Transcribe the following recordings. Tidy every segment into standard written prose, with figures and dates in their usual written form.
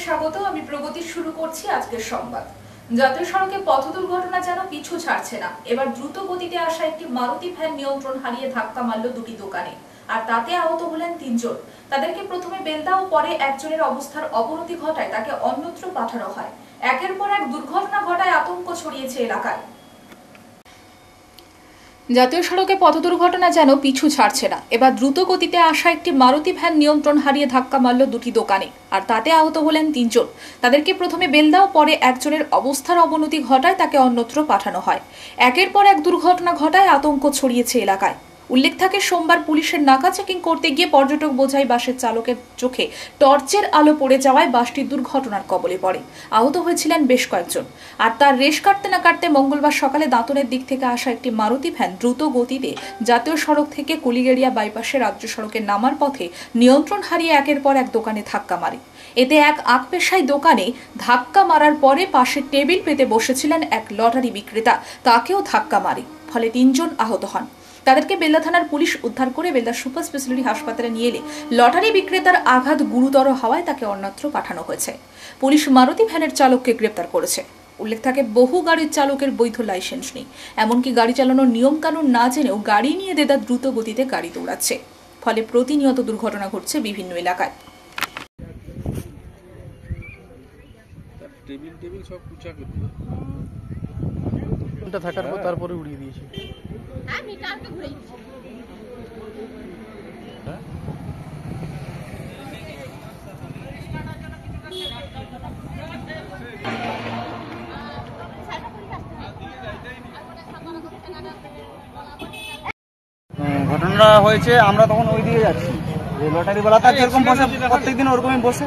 স্বাগত। আমি প্রগতি শুরু করছি আজকের সংবাদ। জাতীয় সড়কে পথ দুর্ঘটনা যেন পিছু ছাড়ছে না। এবার দ্রুত গতিতে আসা একটি মারুতি ভ্যান নিয়ন্ত্রণ হারিয়ে ধাক্কা মারল দুটি দোকানে, আর তাতে আহত হলেন ৩ জন। তাদেরকে প্রথমে বেলদা ও পরে একজনের অবস্থার অবনতি ঘটায় তাকে অন্যত্র পাঠানো হয়। একের পর এক দুর্ঘটনা ঘটায় আতঙ্ক ছড়িয়েছে এলাকায়। জাতীয় সড়কে পথ দুর্ঘটনা যেন পিছু ছাড়ছে না। এবার দ্রুত গতিতে আসা একটি মারুতি ভ্যান নিয়ন্ত্রণ হারিয়ে ধাক্কা মারল দুটি দোকানে, আর তাতে আহত হলেন ৩ জন। তাদেরকে প্রথমে বেলদা ও পরে একজনের অবস্থার অবনতি ঘটায় তাকে অন্যত্র পাঠানো হয়। একের পর এক দুর্ঘটনা ঘটায় আতঙ্ক ছড়িয়েছে এলাকায়। উল্লেখ থাকে, সোমবার পুলিশের নাকা চেকিং করতে গিয়ে পর্যটক বোঝাই বাসের চালকের চোখে টর্চের আলো পড়ে যাওয়ায় বাসটি দুর্ঘটনার কবলে পড়ে। আহত হয়েছিলেন বেশ কয়েকজন। আর তার রেশ কাটতে না কাটতে মঙ্গলবার সকালে দাঁতনের দিক থেকে আসা একটি মারুতি ভ্যান দ্রুত গতিতে জাতীয় সড়ক থেকে কুলিগেড়িয়া বাইপাসে রাজ্য সড়কে নামার পথে নিয়ন্ত্রণ হারিয়ে একের পর এক দোকানে ধাক্কা মারে। এতে এক আখপেশাই দোকানে ধাক্কা মারার পরে পাশে টেবিল পেতে বসেছিলেন এক লটারি বিক্রেতা, তাকেও ধাক্কা মারে, ফলে ৩ জন আহত হন। তাদেরকে বেলদা থানার পুলিশ উদ্ধার করে বেলদা সুপার স্পেশালিটি হাসপাতালে নিয়ে এলে লটারি বিক্রেতার আঘাত গুরুতর হওয়ায় তাকে অন্যত্র পাঠানো হয়েছে। পুলিশ মারুতি ভ্যানের চালককে গ্রেপ্তার করেছে। উল্লেখ থাকে, বহু গাড়ির চালকের বৈধ লাইসেন্স নেই, এমনকি গাড়ি চালানোর নিয়ম কানুন না জেনেও গাড়ি নিয়ে দেদা দ্রুত গতিতে গাড়ি দৌড়াচ্ছে, ফলে প্রতিনিয়ত দুর্ঘটনা ঘটছে বিভিন্ন এলাকায়। থাকার পর তারপরে উড়িয়ে দিয়েছে। ঘটনাটা হয়েছে, আমরা তখন ওই দিকে যাচ্ছি, লটারিওয়ালাটা যেরকম বসে প্রত্যেকদিন ওরকমই বসে,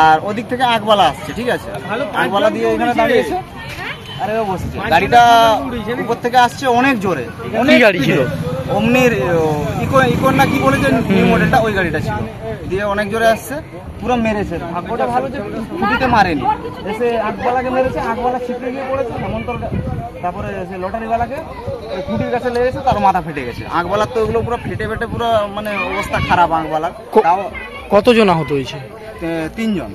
আর ওদিক থেকে আঁকবালা আসছে, ঠিক আছে, আঁকবালা দিয়ে এখানে দাঁড়িয়েছে, আরে ও বসেছে। গাড়িটা উপর থেকে আসছে অনেক জোরে, অনেক গাড়ি ছিল, অমনির ইকোর না কি বলেছেন নিউ মডেলটা, ওই গাড়িটা ছিল, দিয়ে অনেক জোরে আসছে, পুরো মেরেছে। ভাগ্যটা ভালো যে খুঁটিতে মারেনি, এসে আঁকবালাকে মেরেছে, আঁকবালা ছিটকে গিয়ে পড়েছে হেমন্তর, তারপরে সে লটারিওয়ালাকে ওই খুঁটির কাছে লেগেছে, তার মাথা ফেটে গেছে। আঁকবালার তো ওগুলো পুরো ফেটে ফেটে পুরো মানে অবস্থা খারাপ আঁকবালার। কতজন আহত হয়েছে? ৩ জন।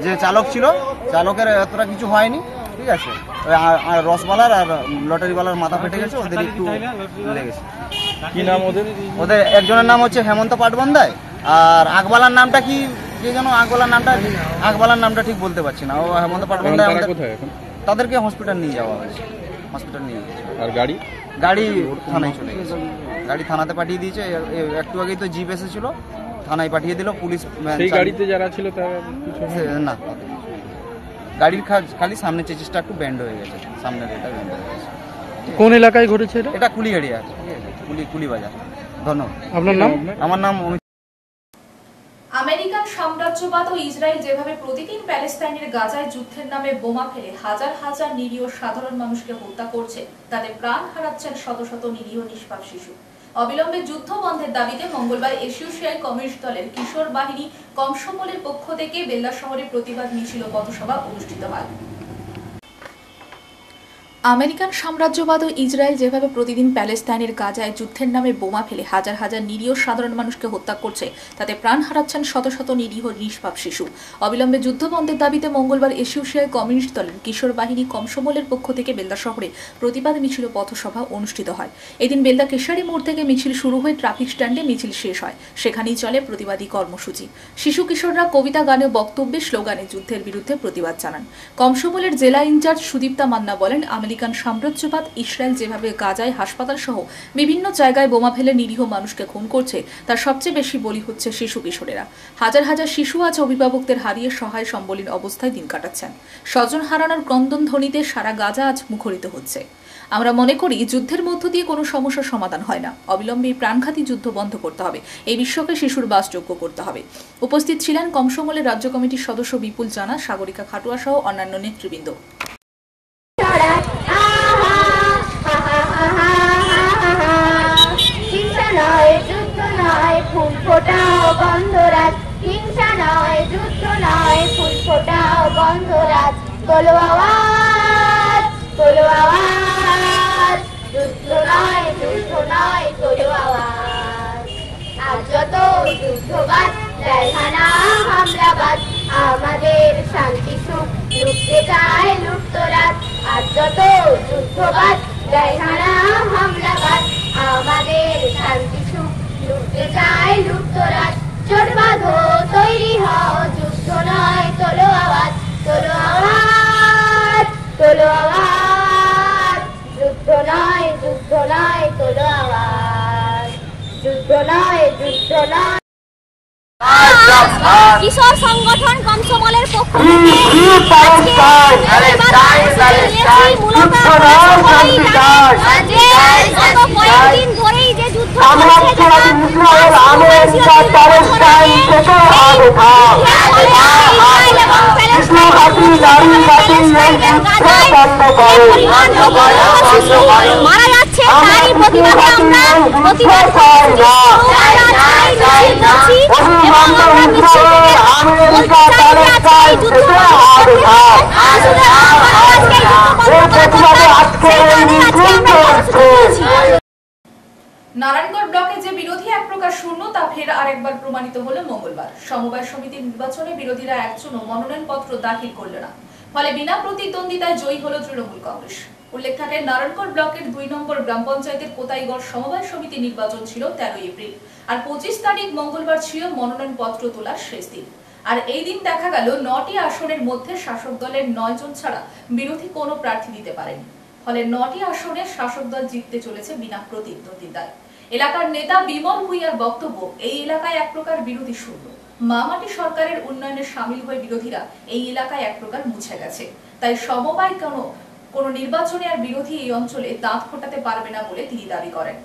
যে চালক ছিল, চালকের এতটা কিছু হয়নি, ঠিক আছে, ওই রসবালার আর লটারিওয়ালার মাথা ফেটে গেছে, ওদের একটু লেগেছে। কি নাম ওদের? ওদের একজনের নাম হচ্ছে হেমন্ত পাটবন্দায়, আর আঁকবালার নামটা কি কে যেন, আঁকবালার নামটা ঠিক বলতে পারছি না। ও হেমন্ত পাটবন্দায়। তাদেরকে হসপিটাল নিয়ে যাওয়া হয়েছে, আর গাড়ি থানায় চলে গেছে, গাড়ি থানাতে পাঠিয়ে দিয়েছে। একটু আগেই তো জিপ এসেছিল, থানায় পাঠিয়ে দিল পুলিশ। সেই গাড়িতে যারা ছিল তারা না, গাড়ির খালি সামনে চেচিসটা একটু ব্যান্ড হয়ে গেছে, সামনের এটা ব্যান্ড হয়ে গেছে। কোন এলাকায় ঘটেছে এটা কুলিগেড়িয়া, কুলিবাজার। ধন্যবাদ। আপনার নাম? আমার নাম। আমেরিকান সাম্রাজ্যবাদ ও ইসরায়েল যেভাবে প্রতিদিন প্যালেস্তাইনের গাজায় যুদ্ধের নামে বোমা ফেলে হাজার হাজার নিরীহ সাধারণ মানুষকে হত্যা করছে, তাতে প্রাণ হারাচ্ছেন শত শত নিরীহ নিষ্পাপ শিশু। অবিলম্বে যুদ্ধ বন্ধের দাবিতে মঙ্গলবার এসইউসিআই কমিউনিস্ট দলের কিশোর বাহিনী কমসমলের পক্ষ থেকে বেলদা শহরে প্রতিবাদ মিছিল ও পথসভা অনুষ্ঠিত হয়। আমেরিকান সাম্রাজ্যবাদ ও ইসরায়েল যেভাবে প্রতিদিন প্যালেস্তাইনের গাজায় যুদ্ধের নামে বোমা ফেলে হাজার হাজার নিরীহ সাধারণ মানুষকে হত্যা করছে, তাতে প্রাণ হারাচ্ছেন শত শত নিরীহ নিষ্পাপ শিশু। অবিলম্বে যুদ্ধ বন্ধের দাবিতে মঙ্গলবার এসইউসিআই কমিউনিস্ট দলের কিশোর বাহিনী কমসমলের পক্ষ থেকে বেলদা শহরে প্রতিবাদ মিছিল ও পথসভা অনুষ্ঠিত হয়। এদিন বেলদা কেশারি মোড় থেকে মিছিল শুরু হয়ে ট্রাফিক স্ট্যান্ডে মিছিল শেষ হয়। সেখানেই চলে প্রতিবাদী কর্মসূচি। শিশু কিশোররা কবিতা, গানে, বক্তব্যে, স্লোগানে যুদ্ধের বিরুদ্ধে প্রতিবাদ জানান। কমসমলের জেলা ইনচার্জ সুদীপ্তা মান্না বলেন, আমেরিকান সাম্রাজ্যবাদ ইসরায়েল যেভাবে গাজায় হাসপাতাল সহ বিভিন্ন জায়গায় বোমা ফেলে নিরীহ মানুষকে খুন করছে, তার সবচেয়ে বেশি বলি হচ্ছে শিশু কিশোরেরা। হাজার হাজার শিশু আজ অভিভাবকদের হারিয়ে সহায় সম্বলীন অবস্থায় দিন কাটাচ্ছেন। স্বজন হারানোর ক্রন্দন ধ্বনিতে সারা গাজা আজ মুখরিত হচ্ছে। আমরা মনে করি যুদ্ধের মধ্য দিয়ে কোনো সমস্যার সমাধান হয় না। অবিলম্বে প্রাণঘাতী যুদ্ধ বন্ধ করতে হবে, এই বিশ্বকে শিশুর বাসযোগ্য করতে হবে। উপস্থিত ছিলেন কমসমলের রাজ্য কমিটির সদস্য বিপুল জানা, সাগরিকা খাটুয়া সহ অন্যান্য নেতৃবৃন্দ। যত যুদ্ধবাদ, জয়খানা হামলাবাদ, আমাদের শান্তি সুখ লুটতে চায় লুটতরাজ আজ যত যুদ্ধবাদ দেয় হানা হামলাবাদ আমাদের শান্তি সুখ লুটতে চায় লুটতরাজ জোট বাঁধো তৈরি হও যুদ্ধ নয় তোলো আওয়াজ তোলো আওয়াজ তোলো আওয়াজ যুদ্ধ নয় তোলো আওয়াজ যুদ্ধ নয় কিশোর সংগঠন কমসমলের পক্ষ কয়েকদিন ধরেই যে যুদ্ধ মারা যাচ্ছে তারই প্রতিবাদে আমরা প্রতিবাদ করছি এবং আমরা মিছিল নারায়ণগড় ব্লকে যে বিরোধী এক প্রকার শূন্য তা ফের আরেকবার প্রমাণিত হলো মঙ্গলবার। সমবায় সমিতির নির্বাচনে বিরোধীরা একজনও মনোনয়নপত্র দাখিল করল না, ফলে বিনা প্রতিদ্বন্দ্বিতায় জয়ী হল তৃণমূল কংগ্রেস। উল্লেখ থাকে নারায়ণগড় ব্লকের 2 নম্বর গ্রাম পঞ্চায়েতের কোতাইগড় সমবায় সমিতি নির্বাচন ছিল 13 এপ্রিল, আর 25 তারিখ মঙ্গলবার ছিল মনোনয়নপত্র তোলার শেষ দিন। আর এই দিন দেখা গেল 9টি আসনের মধ্যে শাসক দলের 9 জন ছাড়া বিরোধী কোনো প্রার্থী দিতে পারেনি, ফলে 9টি আসনে শাসক দল জিততে চলেছে বিনা প্রতিদ্বন্দ্বিতায়। এলাকার নেতা বিমল ভুইয়ার বক্তব্য, এই এলাকায় এক প্রকার বিরোধী শূন্য। মামাটি সরকারের উন্নয়নে সামিল হয়ে বিরোধীরা এই এলাকায় এক প্রকার মুছে গেছে, তাই সমবায় কোনো নির্বাচনে আর বিরোধী এই অঞ্চলে দাঁত ফোটাতে পারবে না বলে তিনি দাবি করেন।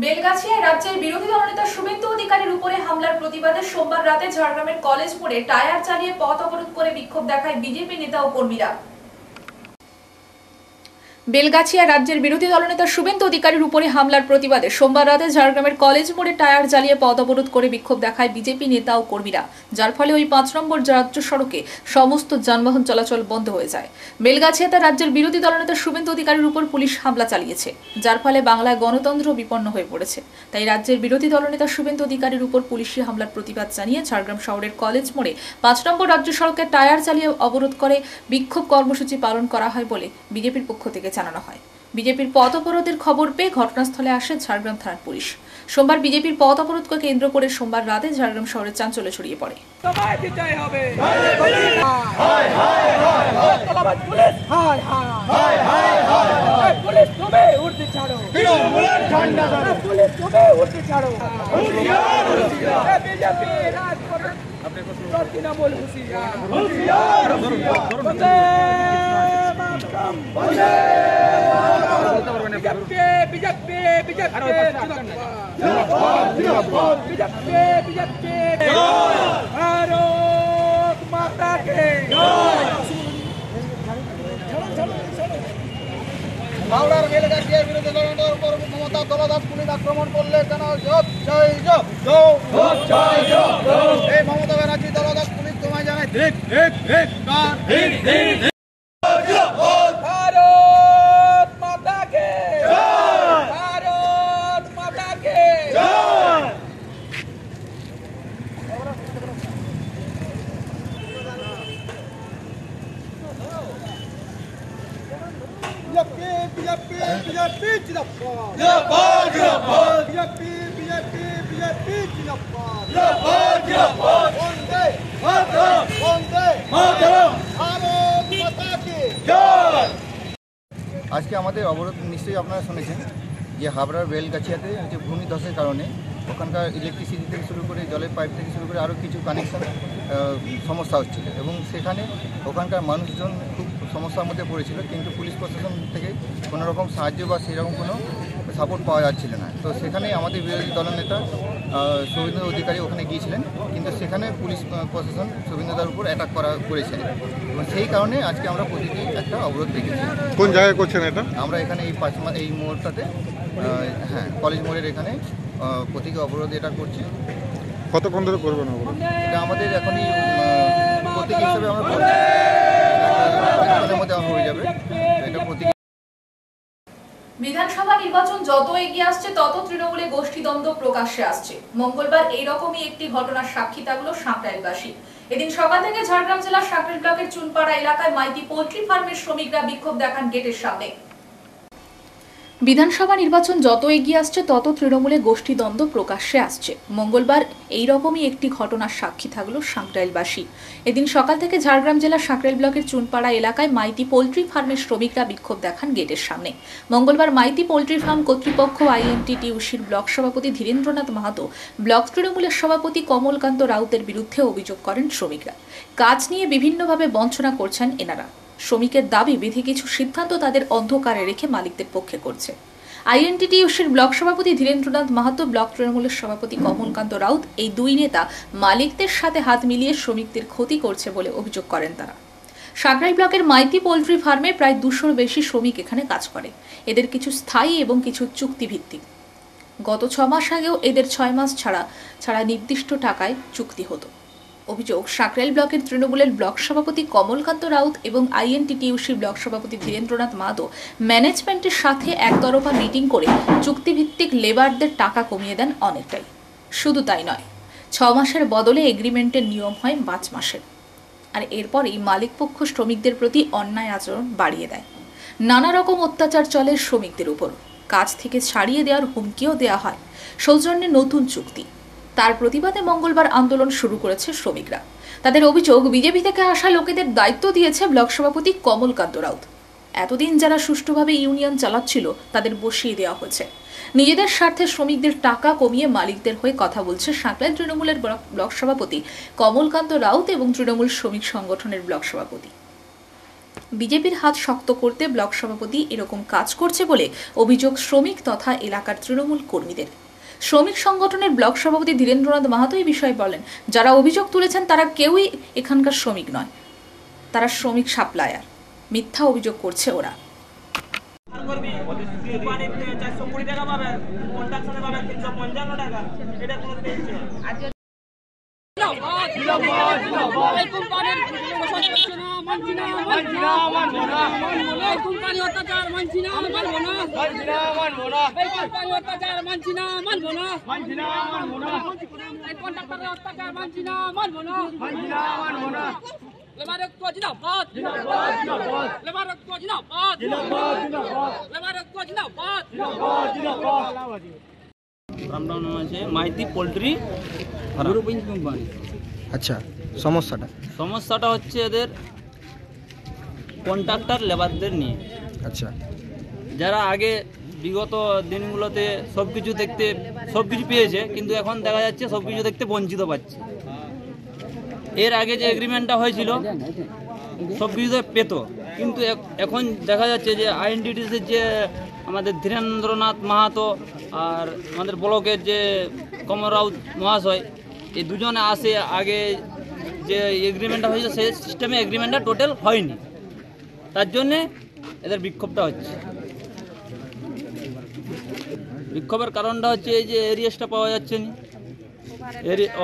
বেলগাছিয়ায় রাজ্যের বিরোধী দলনেতা শুভেন্দু অধিকারীর উপরে হামলার প্রতিবাদে সোমবার রাতে ঝাড়গ্রামের কলেজ মোড়ে টায়ার চালিয়ে পথ অবরোধ করে বিক্ষোভ দেখায় বিজেপি নেতা ও কর্মীরা। বেলগাছিয়া রাজ্যের বিরোধী দলনেতা শুভেন্দু অধিকারীর উপরে হামলার প্রতিবাদে সোমবার রাতে ঝাড়গ্রামের কলেজ মোড়ে টায়ার জ্বালিয়ে পথ অবরোধ করে বিক্ষোভ দেখায় বিজেপি নেতা ও কর্মীরা, যার ফলে ওই 5 নম্বর রাজ্য সড়কে সমস্ত যানবাহন চলাচল বন্ধ হয়ে যায়। বেলগাছিয়াতে রাজ্যের বিরোধী দলনেতা শুভেন্দু অধিকারীর উপর পুলিশ হামলা চালিয়েছে, যার ফলে বাংলায় গণতন্ত্র বিপন্ন হয়ে পড়েছে। তাই রাজ্যের বিরোধী দলনেতা শুভেন্দু অধিকারীর উপর পুলিশি হামলার প্রতিবাদ জানিয়ে ঝাড়গ্রাম শহরের কলেজ মোড়ে 5 নম্বর রাজ্য সড়কে টায়ার চালিয়ে অবরোধ করে বিক্ষোভ কর্মসূচি পালন করা হয় বলে বিজেপির পক্ষ থেকে জানানো হয়। বিজেপির পথ অবরোধের খবর পেয়ে ঘটনাস্থলে আসে ঝাড়গ্রাম থানার পুলিশ। সোমবার বিজেপির পথ অবরোধকে কেন্দ্র করে সোমবার রাতে ঝাড়গ্রাম শহরে চাঞ্চল্য ছড়িয়ে পড়ে। হাওড়ার বেলগাছিয়ার বিরুদ্ধে দলনেতার উপর মমতা দলদাস পুলিশ আক্রমণ করলে কেন জয় এই মমতা ব্যানার্জি দলদাস পুলিশ তোমায় জানায় ঠিক ভারত মাতা কে ভারত মাতা কে আজকে আমাদের অবরোধ নিশ্চয়ই আপনারা শুনেছেন যে হাবড়ার বেলগাছিয়াতে যে ভূমি ধসের কারণে ওখানকার ইলেকট্রিসিটি থেকে শুরু করে জলের পাইপ থেকে শুরু করে আরও কিছু কানেকশন সমস্যা হচ্ছিল এবং সেখানে ওখানকার মানুষজন খুব সমস্যার মধ্যে পড়েছিল, কিন্তু পুলিশ প্রশাসন থেকে কোনো রকম সাহায্য বা সেরকম কোনো সাপোর্ট পাওয়া যাচ্ছিল না। তো সেখানে আমাদের বিরোধী দলনেতা শুভেন্দু অধিকারী ওখানে গিয়েছিলেন, কিন্তু সেখানে পুলিশ প্রশাসন শুভেন্দুদার উপর অ্যাটাক করেছিলেন এবং সেই কারণে আজকে আমরা প্রতিটি একটা অবরোধ দেখেছি। কোন জায়গায় করছেন এটা? আমরা এখানে এই মোড়টাতে, হ্যাঁ, কলেজ মোড়ের এখানে প্রতীকী অবরোধ এটা করছি। কতক্ষণ ধরে করবেন অবরোধ? এটা আমাদের এখনই প্রতীকী হিসেবে আমরা করছি, মধ্যে হয়ে যাবে এটা প্রতীকী। বিধানসভা নির্বাচন যত এগিয়ে আসছে তত তৃণমূলে গোষ্ঠীদ্বন্দ্ব প্রকাশ্যে আসছে। মঙ্গলবার এইরকমই একটি ঘটনার সাক্ষী থাকলো সাঁকরাইলবাসী। এদিন সকাল থেকে ঝাড়গ্রাম জেলার সাঁকরাইল ব্লকের চুনপাড়া এলাকায় মাইতি পোল্ট্রি ফার্মের শ্রমিকরা বিক্ষোভ দেখান গেটের সামনে। বিধানসভা নির্বাচন যত এগিয়ে আসছে তত তৃণমূলে গোষ্ঠীদ্বন্দ্ব প্রকাশ্যে আসছে। মঙ্গলবার এইরকমই একটি ঘটনার সাক্ষী থাকলো সাঁকরাইলবাসী। এদিন সকাল থেকে ঝাড়গ্রাম জেলার সাঁকরাইল ব্লকের চুনপাড়া এলাকায় মাইতি পোল্ট্রি ফার্মের শ্রমিকরা বিক্ষোভ দেখান গেটের সামনে। মঙ্গলবার মাইতি পোল্ট্রি ফার্ম কর্তৃপক্ষ আইএনটিটিইউসির ব্লক সভাপতি ধীরেন্দ্রনাথ মাহাতো, ব্লক তৃণমূলের সভাপতি কমলকান্ত রাউতের বিরুদ্ধে অভিযোগ করেন শ্রমিকরা। কাজ নিয়ে বিভিন্নভাবে বঞ্চনা করছেন এনারা। শ্রমিকের দাবি বিধি কিছু সিদ্ধান্ত তাদের অন্ধকারে রেখে মালিকদের পক্ষে করছে। আইএনটিটিইউসির ব্লক সভাপতি ধীরেন্দ্রনাথ মাহাতো, ব্লক তৃণমূলের সভাপতি কমলকান্ত রাউত, এই দুই নেতা মালিকদের সাথে হাত মিলিয়ে শ্রমিকদের ক্ষতি করছে বলে অভিযোগ করেন তারা। সাঁকরাইল ব্লকের মাইতি পোল্ট্রি ফার্মে প্রায় 200-র বেশি শ্রমিক এখানে কাজ করে। এদের কিছু স্থায়ী এবং কিছু চুক্তিভিত্তিক। গত 6 মাস আগেও এদের 6 মাস ছাড়া নির্দিষ্ট টাকায় চুক্তি হতো। অভিযোগ, সাঁকরাইল ব্লকের তৃণমূলের ব্লক সভাপতি কমলকান্ত রাউত এবং আইএনটিটিইউসির ব্লক সভাপতি ধীরেন্দ্রনাথ মাহাতো ম্যানেজমেন্টের সাথে একতরফা মিটিং করে চুক্তিভিত্তিক লেবারদের টাকা কমিয়ে দেন অনেকটাই। শুধু তাই নয়, 6 মাসের বদলে এগ্রিমেন্টের নিয়ম হয় 5 মাসের। আর এরপরই মালিকপক্ষ শ্রমিকদের প্রতি অন্যায় আচরণ বাড়িয়ে দেয়। নানা রকম অত্যাচার চলে শ্রমিকদের উপর। কাজ থেকে ছাড়িয়ে দেওয়ার হুমকিও দেওয়া হয় সৌজন্যে নতুন চুক্তি। তার প্রতিবাদে মঙ্গলবার আন্দোলন শুরু করেছে শ্রমিকরা। তাদের অভিযোগ, বিজেপি থেকে আসা লোকেদের দায়িত্ব দিয়েছে ব্লক সভাপতি কমলকান্ত রাউত। এতদিন যারা সুষ্ঠুভাবে ইউনিয়ন চালাচ্ছিল তাদের বসিয়ে দেওয়া হয়েছে। নিজেদের স্বার্থে শ্রমিকদের টাকা কমিয়ে মালিকদের হয়ে কথা বলছে সাঁকরাইল তৃণমূলের ব্লক সভাপতি কমলকান্ত রাউত এবং তৃণমূল শ্রমিক সংগঠনের ব্লক সভাপতি। বিজেপির হাত শক্ত করতে ব্লক সভাপতি এরকম কাজ করছে বলে অভিযোগ শ্রমিক তথা এলাকার তৃণমূল কর্মীদের। শ্রমিক সংগঠনের ব্লক সভাপতি ধীরেন্দ্রনাথ মাহাতো এই বিষয়ে বলেন, যারা অভিযোগ তুলেছেন তারা কেউই এখানকার শ্রমিক নয়, তারা শ্রমিক সাপ্লায়ার। মিথ্যা অভিযোগ করছে ওরা। Maity poultry company. আচ্ছা, সমস্যাটা হচ্ছে এদের কন্ট্রাক্টর লেবারদের নিয়ে। আচ্ছা, যারা আগে বিগত দিনগুলোতে সব কিছু পেয়েছে, কিন্তু এখন দেখা যাচ্ছে সব কিছু দেখতে বঞ্চিত পাচ্ছে। এর আগে যে এগ্রিমেন্টটা হয়েছিল সব কিছু পেত, কিন্তু এখন দেখা যাচ্ছে যে আইএনটিটিসির যে আমাদের ধীরেন্দ্রনাথ মাহাতো আর আমাদের ব্লকের যে কমল রাউত মহাশয়, এই দুজনে আসে আগে যে এগ্রিমেন্টটা হয়েছে সেই সিস্টেমে এগ্রিমেন্টটা টোটাল হয়নি। তার জন্যে এদের বিক্ষোভটা হচ্ছে। বিক্ষোভের কারণটা হচ্ছে এই যে এরিয়াসটা পাওয়া যাচ্ছে না,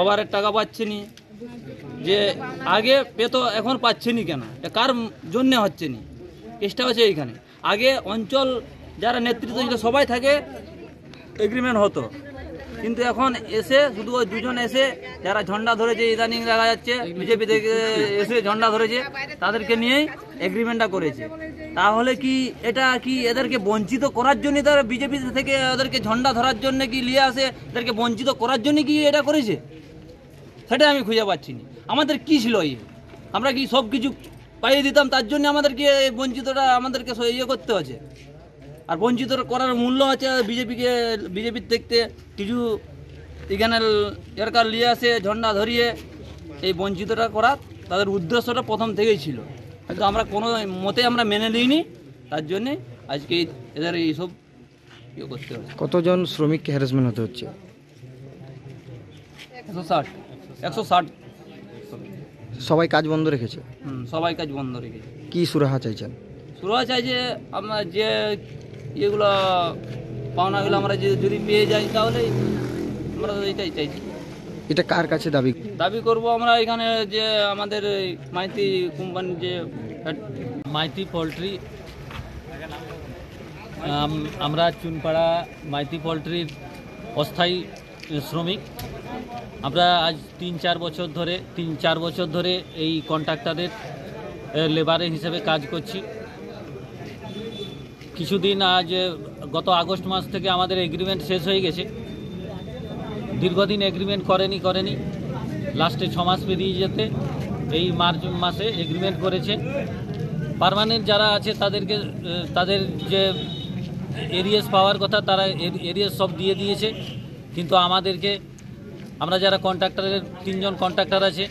ওভারের টাকা পাচ্ছে না। যে আগে পেতো এখন পাচ্ছে না কেন, এটা কার জন্যে হচ্ছে না? কেসটা হচ্ছে এইখানে। আগে অঞ্চল যারা নেতৃত্ব ছিল সবাই থাকে এগ্রিমেন্ট হতো, কিন্তু এখন এসে শুধু ওই দুজন এসে যারা ঝন্ডা ধরেছে, ইদানিং দেখা যাচ্ছে বিজেপি থেকে এসে ঝন্ডা ধরেছে, তাদেরকে নিয়েই এগ্রিমেন্টটা করেছে। তাহলে কি এটা কি এদেরকে বঞ্চিত করার জন্য, তারা বিজেপি থেকে ওদেরকে ঝন্ডা ধরার জন্য কি নিয়ে আসে, এদেরকে বঞ্চিত করার জন্য কি এটা করেছে? সেটা আমি খুঁজে পাচ্ছি না। আমাদের কি ছিল আমরা কি সব কিছু পাইয়ে দিতাম, তার জন্য আমাদেরকে বঞ্চিতটা আমাদেরকে ইয়ে করতে হচ্ছে। আর বঞ্চিত করার মূল্য আছে বিজেপির দেখতে কিছু এখানে এরকার নিয়ে আসে ঝন্ডা ধরিয়ে এই বঞ্চিতটা করার তাদের উদ্দেশ্যটা প্রথম থেকেই ছিল, কিন্তু আমরা কোনো মতে আমরা মেনে নিইনি। তার জন্যে আজকে এদের এইসব ইয়ে করতে হবে। কতজন শ্রমিককে হ্যারাসমেন্ট হতে হচ্ছে? 160। সবাই কাজ বন্ধ রেখেছে? সবাই কাজ বন্ধ রেখেছে। কি সুরাহা চাইছেন? সুরাহা চাই যে আমরা যে ইয়েগুলো পাওনাগুলো আমরা যদি পেয়ে যাই তাহলে আমরা এটাই চাইছি। এটা কার কাছে দাবি করব আমরা এখানে যে আমাদের মাইতি কোম্পানির যে মাইতি পোল্ট্রি আমরা চুনপাড়া মাইতি পোলট্রির অস্থায়ী শ্রমিক। আমরা আজ 3-4 বছর ধরে এই কন্ট্রাক্টরের লেবারের হিসেবে কাজ করছি। কিছুদিন আজ গত আগস্ট মাস থেকে আমাদের এগ্রিমেন্ট শেষ হয়ে গেছে। দীর্ঘদিন এগ্রিমেন্ট করেনি লাস্টে 6 মাস পেরিয়ে যেতে এই মার্চ মাসে এগ্রিমেন্ট করেছে। পার্মানেন্ট যারা আছে তাদের যে এরিয়াস পাওয়ার কথা তারা এরিয়াস সব দিয়ে দিয়েছে, কিন্তু আমরা যারা কন্ট্রাক্টরের 3 জন কন্ট্রাক্টর আছে,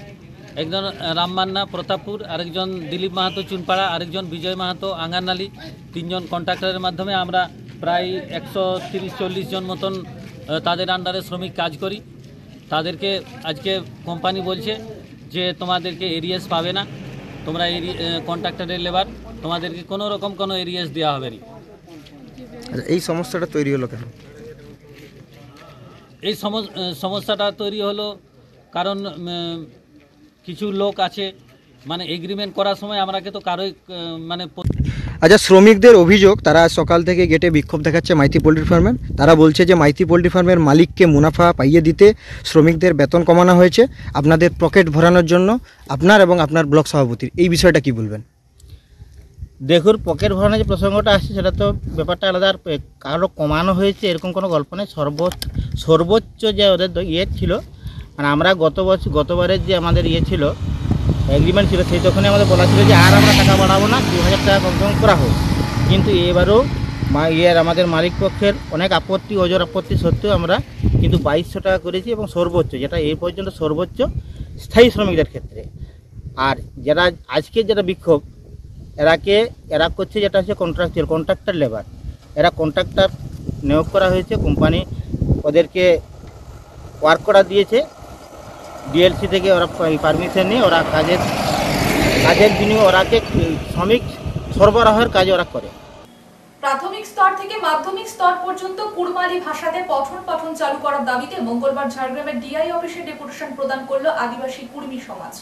একজন রামমান্না প্রতাপপুর, আরেকজন দিলীপ মাহাতো চুনপাড়া, আরেকজন বিজয় মাহাতো আঙ্গারনালি, 3 জন কন্ট্রাক্টরের মাধ্যমে আমরা প্রায় 130-40 জন মতন তাদের আন্ডারে শ্রমিক কাজ করি। তাদেরকে আজকে কোম্পানি বলছে যে তোমাদেরকে এরিয়াস পাবে না, তোমরা কন্ট্রাক্টরের লেবার, তোমাদেরকে কোনো রকম কোনো এরিয়াস দেওয়া হবে না। এই সমস্যাটা তৈরি হলো কেন? এই সমস্যাটা তৈরি হলো কারণ কিছু লোক আছে মানে এগ্রিমেন্ট করার সময় আমরাকে তো কারোই মানে আচ্ছা, শ্রমিকদের অভিযোগ তারা সকাল থেকে গেটে বিক্ষোভ দেখাচ্ছে মাইতি পোলট্রি ফার্মের। তারা বলছে যে মাইতি পোলট্রি ফার্মের মালিককে মুনাফা পাইয়ে দিতে শ্রমিকদের বেতন কমানো হয়েছে আপনাদের পকেট ভরানোর জন্য। আপনার এবং আপনার ব্লক সভাপতির এই বিষয়টা কি বলবেন? দেখুন, পকেট ভরানোর যে প্রসঙ্গটা আসছে সেটা তো ব্যাপারটা আলাদা। আর কারো কমানো হয়েছে এরকম কোনো গল্প নেই। সর্বোচ্চ যে ওদের ছিল, মানে আমরা গতবারের যে আমাদের ছিল এগ্রিমেন্ট ছিল, সেই তখনই আমাদের বলা ছিল যে আর আমরা টাকা বাড়াবো না, 2000 টাকা কম করা হোক। কিন্তু এবারও আমাদের মালিক পক্ষের অনেক ওজোর আপত্তি সত্ত্বেও আমরা কিন্তু 2200 টাকা করেছি, এবং সর্বোচ্চ যেটা এই পর্যন্ত সর্বোচ্চ স্থায়ী শ্রমিকদের ক্ষেত্রে। আর যারা আজকে যেটা বিক্ষোভ এরা করছে যেটা হচ্ছে কন্ট্রাক্টর লেবার। এরা কন্ট্রাক্টর নিয়োগ করা হয়েছে, কোম্পানি ওদেরকে ওয়ার্ক করা দিয়েছে, ডিএলসি থেকে ওরা পারমিশন নিয়ে ওরা কাজের বিনিময়ে ওরাকে শ্রমিক সরবরাহের কাজ ওরা করে। প্রাথমিক স্তর থেকে মাধ্যমিক স্তর পর্যন্ত কুড়মালি ভাষাতে পঠন পাঠন চালু করার দাবিতে মঙ্গলবার ঝাড়গ্রামের ডিআই অফিসে ডেপুটেশন প্রদান করল আদিবাসী কুর্মী সমাজ।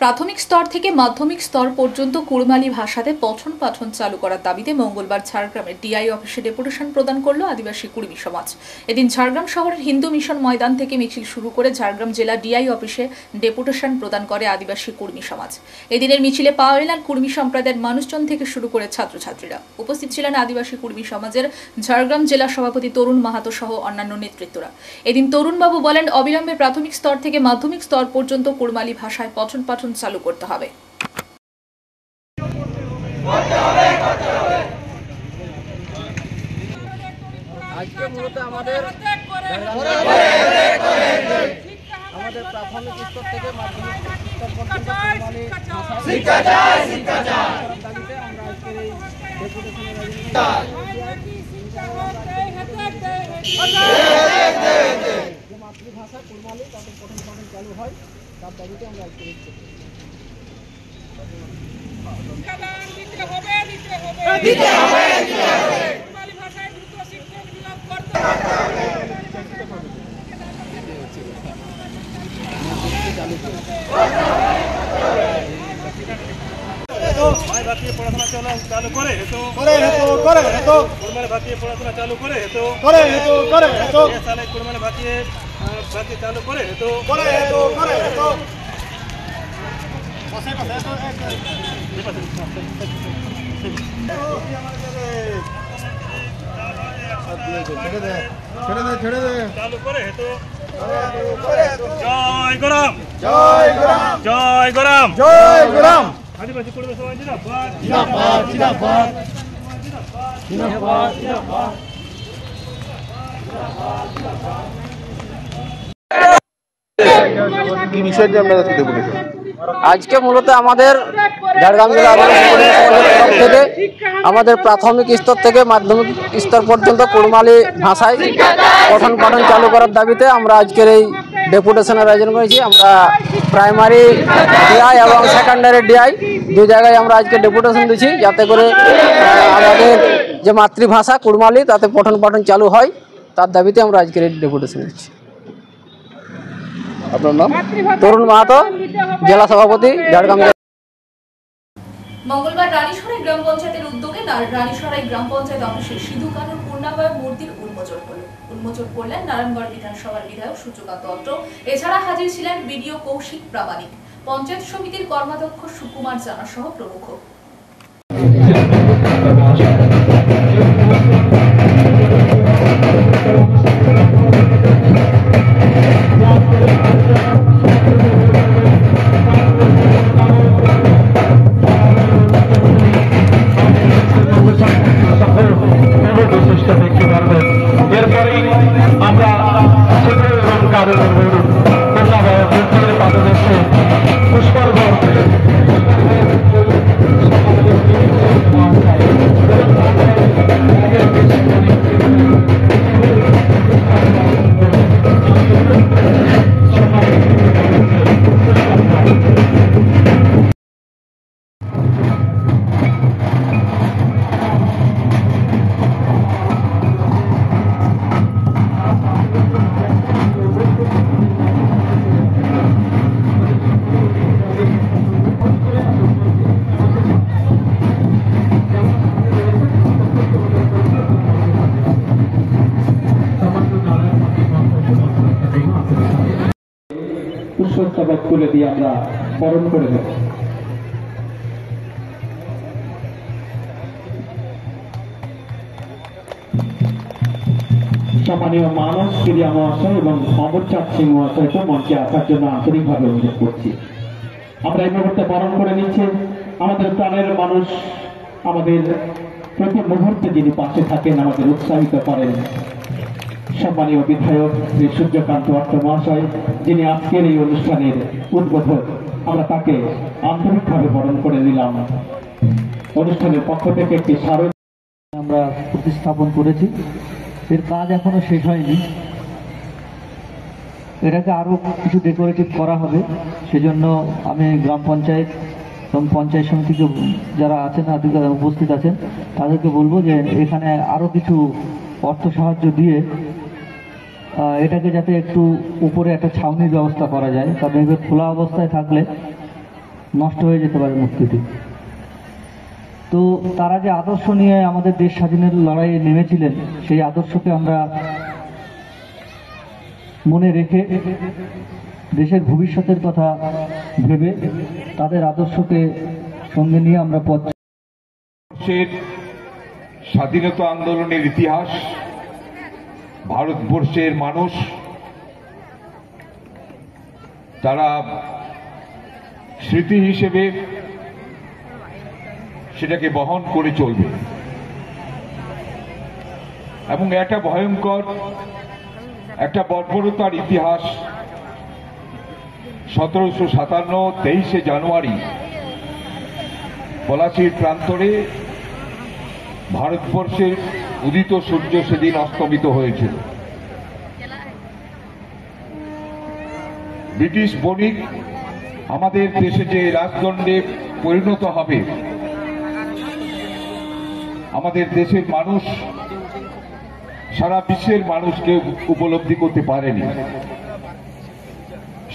প্রাথমিক স্তর থেকে মাধ্যমিক স্তর পর্যন্ত কুড়মালি ভাষাতে পঠন পাঠন চালু করার দাবিতে মঙ্গলবার ঝাড়গ্রামের ডিআই অফিসে ডেপুটেশন প্রদান করল আদিবাসী কুর্মী সমাজ। এদিন ঝাড়গ্রাম শহরের হিন্দু মিশন ময়দান থেকে মিছিল শুরু করে ঝাড়গ্রাম জেলা ডিআই অফিসে ডেপুটেশন প্রদান করে আদিবাসী কুর্মী সমাজ। এদিনের মিছিলে পাওয়াইলার কুর্মী সম্প্রদায়ের মানুষজন থেকে শুরু করে ছাত্রছাত্রীরা উপস্থিত ছিলেন। আদিবাসী কুর্মী সমাজের ঝাড়গ্রাম জেলা সভাপতি তরুণ মাহাতো সহ অন্যান্য নেতৃত্বরা। এদিন তরুণবাবু বলেন, অবিলম্বে প্রাথমিক স্তর থেকে মাধ্যমিক স্তর পর্যন্ত কুড়মালি ভাষায় পঠন পাঠন চালু করতে হবে। আজকে মূলত আমাদের প্রাথমিক স্তর থেকে মাধ্যমিক স্তর পর্যন্ত শিক্ষা চাই দাবিতে আমরা আজকের এই ডেপুটেশনের যে মাতৃভাষা কুড়মালি তাদের পঠন পাঠন চালু হয় তার দাবিতে আমরা আজকের পড়াশোনা চালু করে পড়াশোনা চালু করে সালে কুড়মালি ভাতিয়ে চালু করে ছেড়ে দে চালু করে জয় গরম জয় গরম জয় গরম জয় গরম আদিবাসী কুড়মা সমাজ জিন্দাবাদ জিন্দাবাদ জিন্দাবাদ জিন্দাবাদ জিন্দাবাদ কি বিষয় দিয়ে আপনারা ডেপুটেশন? আজকে মূলত আমাদের ঝাড়গ্রাম জেলা থেকে আমাদের প্রাথমিক স্তর থেকে মাধ্যমিক স্তর পর্যন্ত কুড়মালি ভাষায় পঠন পাঠন চালু করার দাবিতে আমরা আজকের এই ডেপুটেশনের আয়োজন করেছি। আমরা প্রাইমারি ডিআই এবং সেকেন্ডারি ডিআই দু জায়গায় আমরা আজকে ডেপুটেশন দিচ্ছি, যাতে করে আমাদের যে মাতৃভাষা কুড়মালি তাতে পঠন পাঠন চালু হয়, তার দাবিতে আমরা আজকের এই ডেপুটেশন দিচ্ছি। আপনার নাম? তরুণ মাহাতো, জেলা সভাপতি, ঝাড়গ্রাম। মঙ্গলবার রানীশহরে গ্রাম পঞ্চায়েতের উদ্যোগে শনিবার রানীসরাই গ্রাম পঞ্চায়েত অফিসে সিধু কানুর পূর্ণাবয় মূর্তির উন্মোচন করলেন নারায়ণগড় বিধানসভার বিধায়ক সূর্যকান্ত অত্র। এছাড়া হাজির ছিলেন বিডিও কৌশিক প্রামাণিক, পঞ্চায়েত সমিতির কর্মাধ্যক্ষ সুকুমার জানা সহ প্রমুখ। পুষ্পস্তবক তুলে দিয়ে আমরা বরণ করে দেব। সম্মানীয় মানস ক্রিয়া মহাশয় এবং অমর চাঁদ সিং মহাশয়কে মঞ্চে আসার জন্য আন্তরিকভাবে অনুরোধ করছি। আমরা এই মুহূর্তে বরণ করে নিচ্ছি আমাদের প্রাণের মানুষ, আমাদের প্রতি মুহূর্তে যিনি পাশে থাকেন, আমাদের উৎসাহিত করেন, সম্মানীয় বিধায়ক শ্রী সূর্যকান্ত অত্র মহাশয়, যিনি আজকের এই অনুষ্ঠানের উদ্বোধক। আমরা তাকে আন্তরিকভাবে বরণ করে নিলাম। অনুষ্ঠানের পক্ষ থেকে একটি স্মারক আমরা প্রতিস্থাপন করেছি, এর কাজ এখনো শেষ হয়নি, এটাকে আরো কিছু ডেকোরেটিভ করা হবে। সেজন্য আমি গ্রাম পঞ্চায়েত এবং পঞ্চায়েত সমিতিকে যারা আছেন উপস্থিত আছেন তাদেরকে বলবো যে এখানে আরো কিছু অর্থ সাহায্য দিয়ে এটাকে যাতে একটু উপরে একটা ছাউনির ব্যবস্থা করা যায়, কারণ এভাবে খোলা অবস্থায় থাকলে নষ্ট হয়ে যেতে পারে মূর্তিটি। তো তারা যে আদর্শ নিয়ে আমাদের দেশ স্বাধীনের লড়াইয়ে নেমেছিলেন, সেই আদর্শকে আমরা মনে রেখে দেশের ভবিষ্যতের কথা ভেবে তাদের আদর্শকে সঙ্গে নিয়ে আমরা স্বাধীনতা আন্দোলনের ইতিহাস, ভারতবর্ষের মানুষ তারা স্মৃতি হিসেবে সেটাকে বহন করে চলবে এবং একটা ভয়ঙ্কর একটা বর্বরতার ইতিহাস 1757 23শে জানুয়ারি পলাশীর প্রান্তরে ভারতবর্ষের উদিত সূর্য সেদিন অস্তমিত হয়েছিল। ব্রিটিশ বণিক আমাদের দেশে যে রাজদণ্ডে পরিণত হবে, আমাদের দেশের মানুষ সারা বিশ্বের মানুষকে উপলব্ধি করতে পারেনি।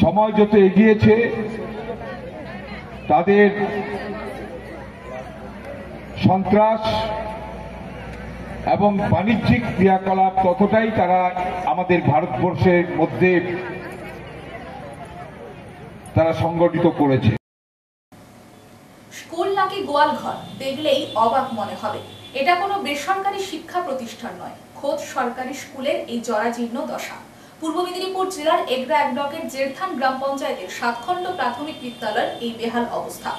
সময় যত এগিয়েছে তাদের সন্ত্রাস এবং বাণিজ্যিক ক্রিয়াকলাপ ততটাই তারা আমাদের ভারতবর্ষের মধ্যে তারা সংগঠিত করেছে। স্কুল নাকি গোয়ালঘর, দেখলেই অবাক মনে হবে। এটা কোনো বেসরকারি শিক্ষা প্রতিষ্ঠান নয়, খোদ সরকারি স্কুলের এই জরাজীর্ণ দশা। পূর্ব মেদিনীপুর জেলার এগরা 1 ব্লকের জেরথান গ্রাম পঞ্চায়েতের 7 খণ্ড প্রাথমিক বিদ্যালয়ের এই বেহাল অবস্থা।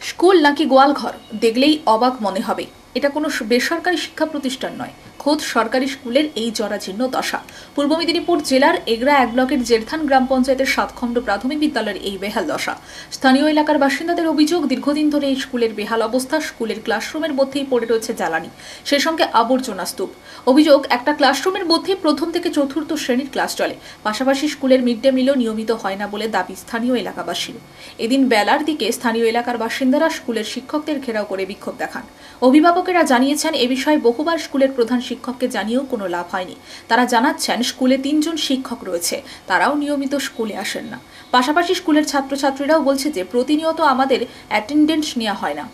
স্কুল নাকি গোয়ালঘর, দেখলেই অবাক মনে হবে। এটা কোনো বেসরকারি শিক্ষা প্রতিষ্ঠান নয়, খোদ সরকারি স্কুলের এই জরাজীর্ণ দশা। পূর্ব মেদিনীপুর জেলার এগরা 1 ব্লকের জেরথান গ্রাম পঞ্চায়েতের 7 খণ্ড প্রাথমিক বিদ্যালয়ের এই বেহাল দশা। স্থানীয় এলাকার বাসিন্দাদের অভিযোগ, দীর্ঘদিন ধরে এই স্কুলের বেহাল অবস্থা। স্কুলের ক্লাসরুমের মধ্যেই পড়ে রয়েছে জ্বালানি, সেই সঙ্গে আবর্জনা স্তূপ। অভিযোগ, একটা ক্লাসরুমের মধ্যেই প্রথম থেকে চতুর্থ শ্রেণীর ক্লাস চলে। পাশাপাশি স্কুলের মিড ডে মিলও নিয়মিত হয় না বলে দাবি স্থানীয় এলাকাবাসীর। এদিন বেলার দিকে স্থানীয় এলাকার বাসিন্দারা স্কুলের শিক্ষকদের ঘেরাও করে বিক্ষোভ দেখান। অভিভাবকেরা জানিয়েছেন, এ বিষয়ে বহুবার স্কুলের প্রধান শিক্ষককে জানিয়েও কোনো লাভ হয়নি। তারা জানাচ্ছেন, স্কুলে 3 জন শিক্ষক রয়েছে, তারাও নিয়মিত স্কুলে আসেন না। পাশাপাশি স্কুলের ছাত্রছাত্রীরাও বলছে যে প্রতিনিয়ত আমাদের অ্যাটেন্ডেন্স নেওয়া হয় না।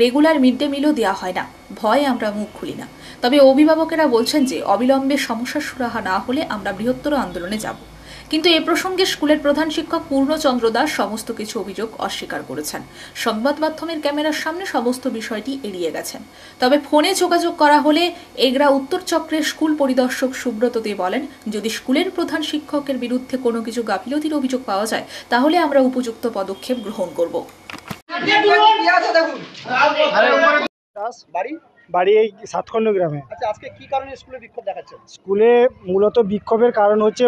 রেগুলার মিড ডে মিলও দেওয়া হয় না, ভয়ে আমরা মুখ খুলি না। তবে অভিভাবকেরা বলছেন যে অবিলম্বে সমস্যার সুরাহা না হলে আমরা বৃহত্তর আন্দোলনে যাব। কিন্তু এ প্রসঙ্গে স্কুলের প্রধান শিক্ষক পূর্ণচন্দ্র দাস সমস্ত কিছু অভিযোগ অস্বীকার করেছেন। সংবাদ মাধ্যমের ক্যামেরার সামনে সমস্ত বিষয়টি এড়িয়ে গেছেন। তবে ফোনে যোগাযোগ করা হলে এগরা উত্তর চক্রের স্কুল পরিদর্শক সুব্রত দে বলেন, যদি স্কুলের প্রধান শিক্ষকের বিরুদ্ধে কোনো কিছু গাফিলতির অভিযোগ পাওয়া যায় তাহলে আমরা উপযুক্ত পদক্ষেপ গ্রহণ করব। বাড়ি এই সাতখণ্ড গ্রামে। আচ্ছা, আজকে কি কারণে স্কুলে বিক্ষোভ দেখাচ্ছেন? স্কুলে মূলত বিক্ষোভের কারণ হচ্ছে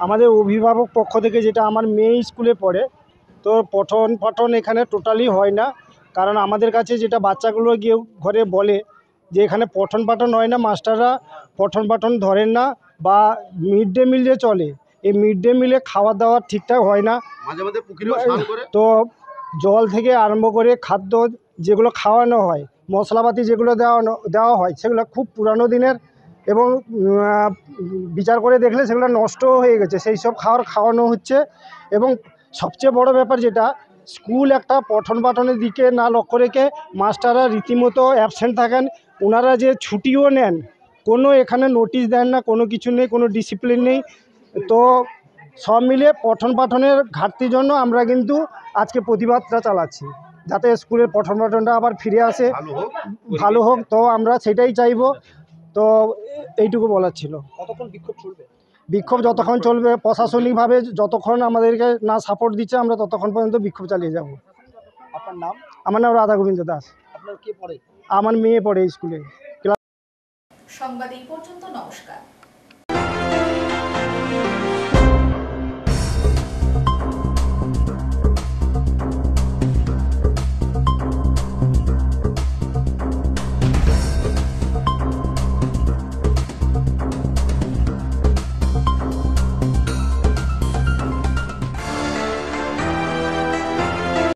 আমাদের অভিভাবক পক্ষ থেকে, যেটা আমার মেয়ে স্কুলে পড়ে, তো পঠন পাঠন এখানে টোটালি হয় না। কারণ আমাদের কাছে যেটা বাচ্চাগুলো গিয়ে ঘরে বলে যে এখানে পঠন পাঠন হয় না, মাস্টাররা পঠন পাঠন ধরেন না, বা মিড ডে মিল যে চলে এই মিড ডে মিলে খাওয়া দাওয়া ঠিকঠাক হয় না। তো জল থেকে আরম্ভ করে খাদ্য যেগুলো খাওয়ানো হয়, মশলাপাতি যেগুলো দেওয়া হয় সেগুলো খুব পুরানো দিনের, এবং বিচার করে দেখলে সেগুলো নষ্ট হয়ে গেছে, সেই সব খাওয়ানো হচ্ছে। এবং সবচেয়ে বড় ব্যাপার যেটা, স্কুল একটা পঠন পাঠনের দিকে না লক্ষ্য রেখে মাস্টাররা রীতিমতো অ্যাবসেন্ট থাকেন। ওনারা যে ছুটিও নেন, কোনো এখানে নোটিশ দেন না, কোনো কিছু নেই, কোনো ডিসিপ্লিন নেই। তো সব মিলে পঠন পাঠনের ঘাটতির জন্য আমরা কিন্তু আজকে প্রতিবাদটা চালাচ্ছি, যাতে স্কুলের পঠন পাঠনটা আবার ফিরে আসে, ভালো হোক। তো আমরা সেটাই চাইবো। তো এইটুকু বলার ছিল। কতক্ষণ বিক্ষোভ চলবে? বিক্ষোভ যতক্ষণ চলবে, প্রশাসনিকভাবে যতক্ষণ আমাদেরকে না সাপোর্ট দিচ্ছে আমরা ততক্ষণ পর্যন্ত বিক্ষোভ চালিয়ে যাব। আপনার নাম? আমার নাম রাধা গোবিন্দ দাস। আপনার কে পড়ে? আমার মেয়ে পড়ে স্কুলে। সংবাদ এই পর্যন্ত। নমস্কার।